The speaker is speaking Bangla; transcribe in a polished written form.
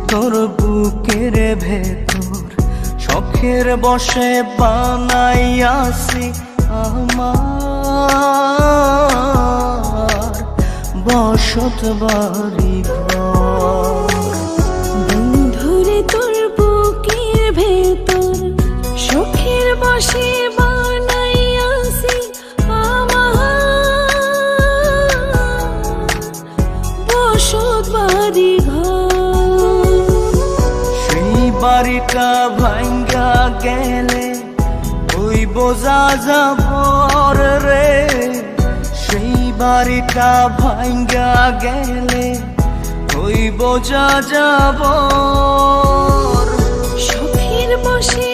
তোর বুকের ভেতর শখের বসে বানাইয়াছি আমার বসত বাড়ি ঘর। বন্ধুরে তোর বুকের ভেতর শখের বসে বানাইয়াছি আমার বসত বাড়ি ঘর। সেই বাড়িটা ভাঙ্গা গেলে ওই বোঝা যাবর রে, সেই বাড়িটা ভাঙ্গা গেলে ওই বোঝা যাবর। শখের বসে